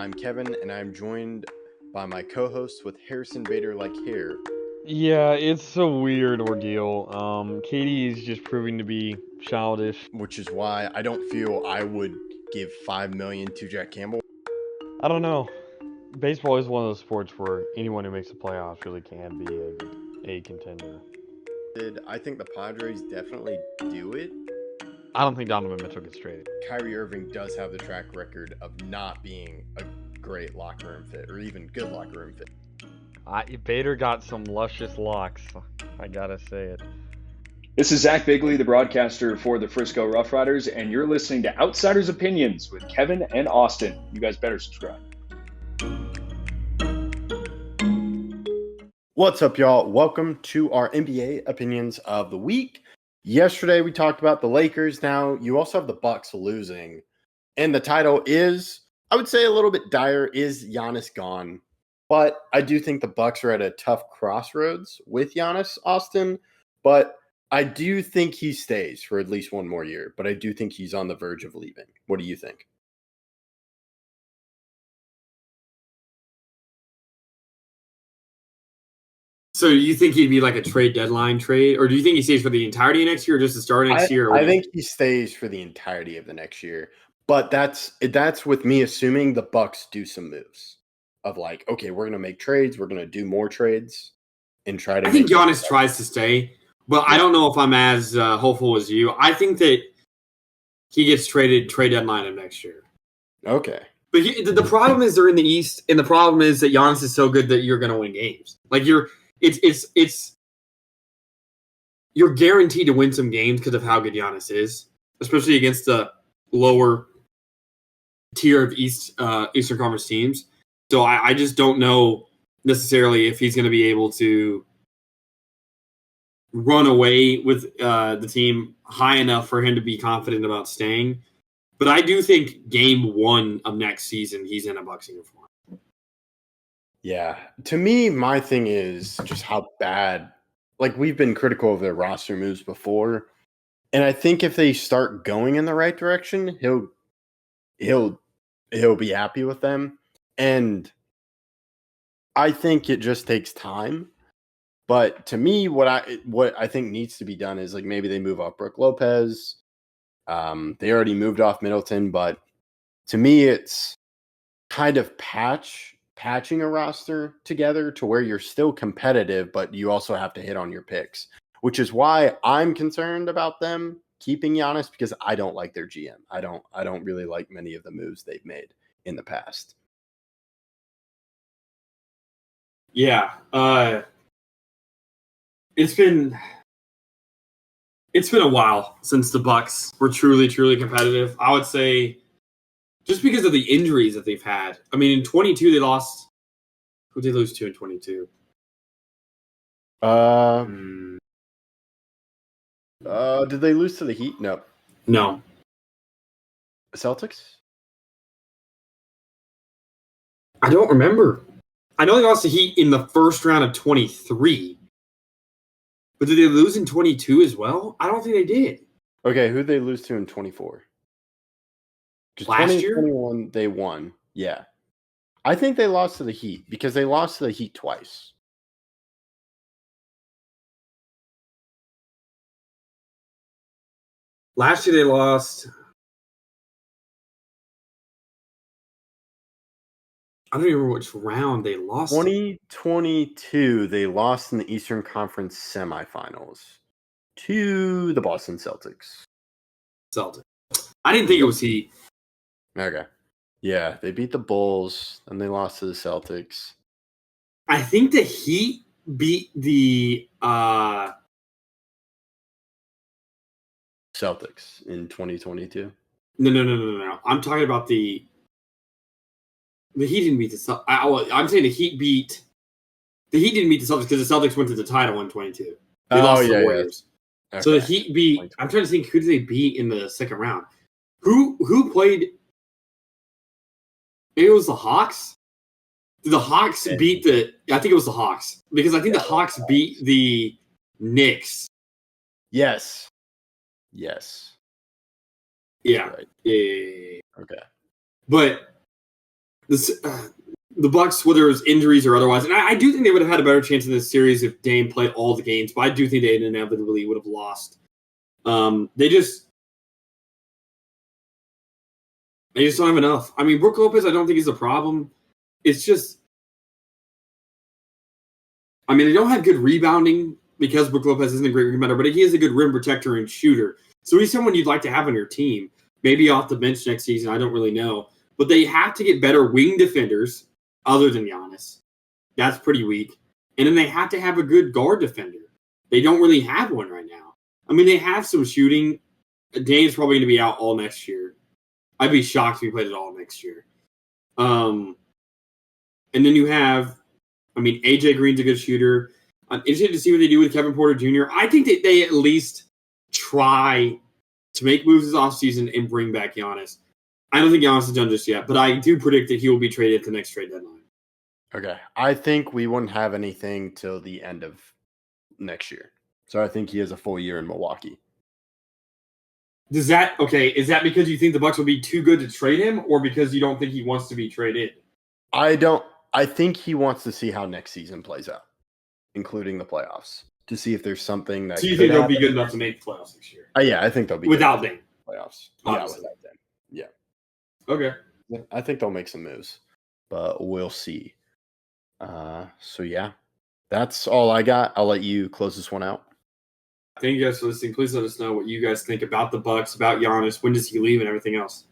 I'm Kevin, and I'm joined by my co-host with Harrison Bader like hair. Yeah, it's a weird ordeal. Katie is just proving to be childish. Which is why I don't feel I would give $5 million to Jack Campbell. I don't know. Baseball is one of those sports where anyone who makes the playoffs really can be a contender. I think the Padres definitely do it. I don't think Donovan Mitchell gets traded. Kyrie Irving does have the track record of not being a great locker room fit, or even good locker room fit. Bader got some luscious locks. I gotta say it. This is Zach Bigley, the broadcaster for the Frisco Rough Riders, and you're listening to Outsiders Opinions with Kevin and Austin. You guys better subscribe. What's up, y'all? Welcome to our NBA opinions of the week. Yesterday, we talked about the Lakers. Now, you also have the Bucks losing. And the title is, I would say a little bit dire, is Giannis Gone? But I do think the Bucks are at a tough crossroads with Giannis, Austin. But I do think he stays for at least one more year. But I do think he's on the verge of leaving. What do you think? So you think he'd be like a trade deadline trade, or do you think he stays for the entirety of next year, or just the start of next year? I think he stays for the entirety of the next year, but that's with me assuming the Bucks do some moves of like, okay, we're gonna make trades, we're gonna do more trades, and try to. I think Giannis tries to stay, but I don't know if I'm as hopeful as you. I think that he gets traded trade deadline of next year. Okay, but the problem is they're in the East, and the problem is that Giannis is so good that you're gonna win games. Like you're guaranteed to win some games because of how good Giannis is, especially against the lower tier of Eastern Conference teams. So I just don't know necessarily if he's going to be able to run away with the team high enough for him to be confident about staying. But I do think game 1 of next season, he's in a Bucks uniform. Yeah. To me, my thing is just how bad. Like, we've been critical of their roster moves before, and I think if they start going in the right direction, he'll be happy with them. And I think it just takes time. But to me, what I think needs to be done is like maybe they move off Brook Lopez. They already moved off Middleton, but to me, it's kind of patching a roster together to where you're still competitive, but you also have to hit on your picks, which is why I'm concerned about them keeping Giannis, because I don't like their GM. I don't really like many of the moves they've made in the past. Yeah. It's been a while since the Bucks were truly, truly competitive. I would say just because of the injuries that they've had. I mean, in 22, they lost. Who did they lose to in 22? Did they lose to the Heat? No. No. Celtics? I don't remember. I know they lost to Heat in the first round of 23. But did they lose in 22 as well? I don't think they did. Okay, who did they lose to in 24? Last year? 2021, they won. Yeah. I think they lost to the Heat because they lost to the Heat twice. Last year they lost. I don't even remember which round they lost. 2022, they lost in the Eastern Conference semifinals to the Boston Celtics. I didn't think it was Heat. Okay. Yeah, they beat the Bulls, and they lost to the Celtics. I think the Heat beat the Celtics in 2022. No. I'm talking about the Heat didn't beat the Celtics. I'm saying the Heat didn't beat the Celtics because the Celtics went to the title in 22. They lost to the Warriors. Yeah. Okay. So the Heat beat. I'm trying to think who did they beat in the second round. Who played? Maybe it was the Hawks. Did the Hawks beat the? I think it was the Hawks because I think the Hawks beat the Knicks. Yes. Yeah. Right. Yeah. Okay. But the Bucks, whether it was injuries or otherwise, and I do think they would have had a better chance in this series if Dame played all the games, but I do think they inevitably would have lost. They just don't have enough. I mean, Brook Lopez, I don't think is a problem. It's just, I mean, they don't have good rebounding because Brook Lopez isn't a great rebounder, but he is a good rim protector and shooter. So he's someone you'd like to have on your team. Maybe off the bench next season, I don't really know. But they have to get better wing defenders other than Giannis. That's pretty weak. And then they have to have a good guard defender. They don't really have one right now. I mean, they have some shooting. Dame's probably going to be out all next year. I'd be shocked if he played it all next year. And then you have, I mean, AJ Green's a good shooter. I'm interested to see what they do with Kevin Porter Jr. I think that they at least try to make moves this offseason and bring back Giannis. I don't think Giannis is done just yet, but I do predict that he will be traded at the next trade deadline. Okay. I think we wouldn't have anything till the end of next year. So I think he has a full year in Milwaukee. Is that because you think the Bucks will be too good to trade him, or because you don't think he wants to be traded? I think he wants to see how next season plays out, including the playoffs, to see if there's something that. So you think they'll be good enough to make the playoffs next year? Yeah, I think they'll be without Dame. Playoffs. Obviously. Yeah, without Dame. Yeah. Okay. I think they'll make some moves, but we'll see. So yeah, that's all I got. I'll let you close this one out. Thank you guys for listening. Please let us know what you guys think about the Bucks, about Giannis. When does he leave, and everything else.